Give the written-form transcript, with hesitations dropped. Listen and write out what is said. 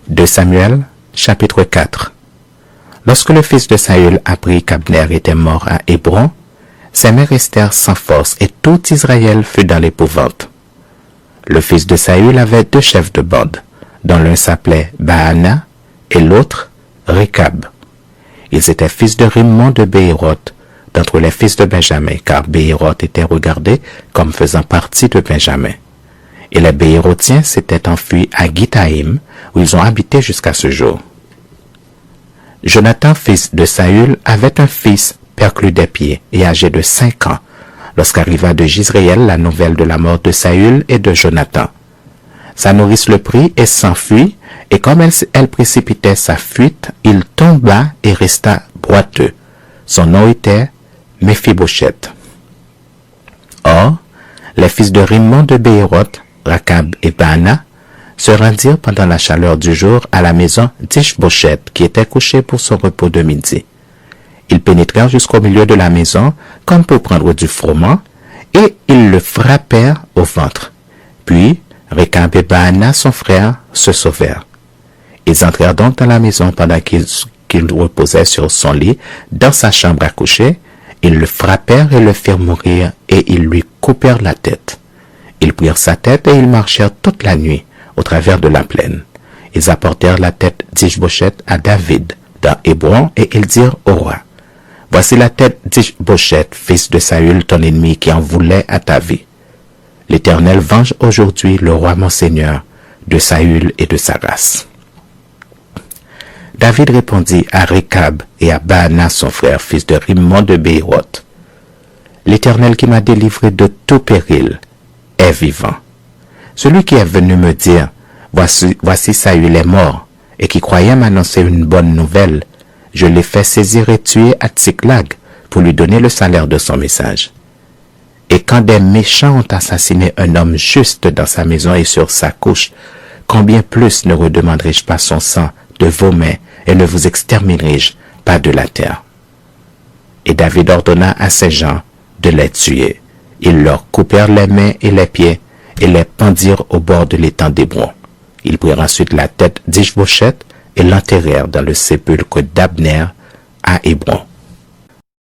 2 Samuel, chapitre 4. Lorsque le fils de Saül apprit qu'Abner était mort à Hébron, ses mères restèrent sans force et tout Israël fut dans l'épouvante. Le fils de Saül avait 2 chefs de bande, dont l'un s'appelait Baana et l'autre Récab. Ils étaient fils de Rimmon de Béhéroth, d'entre les fils de Benjamin, car Béhéroth était regardé comme faisant partie de Benjamin. Et les Béhérothiens s'étaient enfuis à Githaïm, où ils ont habité jusqu'à ce jour. Jonathan, fils de Saül, avait un fils perclus des pieds et âgé de 5 ans, lorsqu'arriva de Jizréel la nouvelle de la mort de Saül et de Jonathan. Sa nourrice le prit et s'enfuit, et comme elle précipitait sa fuite, il tomba et resta boiteux. Son nom était Méphibosheth. Or, les fils de Rimmon de Béhéroth, Rakab et Baana, se rendirent pendant la chaleur du jour à la maison d'Ish-Bosheth, qui était couché pour son repos de midi. Ils pénétrèrent jusqu'au milieu de la maison, comme pour prendre du froment, et ils le frappèrent au ventre. Puis, Récab et Baana, son frère, se sauvèrent. Ils entrèrent donc dans la maison pendant qu'il reposait sur son lit, dans sa chambre à coucher. Ils le frappèrent et le firent mourir, et ils lui coupèrent la tête. Ils prirent sa tête et ils marchèrent toute la nuit au travers de la plaine. Ils apportèrent la tête d'Ish-Bosheth à David, dans Hébron, et ils dirent au roi, « Voici la tête d'Ish-Bosheth, fils de Saül, ton ennemi, qui en voulait à ta vie. L'Éternel venge aujourd'hui le roi mon seigneur de Saül et de sa race. » David répondit à Récab et à Baana son frère, fils de Rimmon de Béhéroth, « L'Éternel qui m'a délivré de tout péril est vivant. Celui qui est venu me dire, voici Saül est mort, et qui croyait m'annoncer une bonne nouvelle, je l'ai fait saisir et tuer à Tsiklag pour lui donner le salaire de son message. Et quand des méchants ont assassiné un homme juste dans sa maison et sur sa couche, combien plus ne redemanderai-je pas son sang de vos mains et ne vous exterminerai-je pas de la terre? » Et David ordonna à ses gens de les tuer. Ils leur coupèrent les mains et les pieds et les pendirent au bord de l'étang d'Hébron. Ils prirent ensuite la tête d'Ish-Bosheth et l'enterrèrent dans le sépulcre d'Abner à Hébron.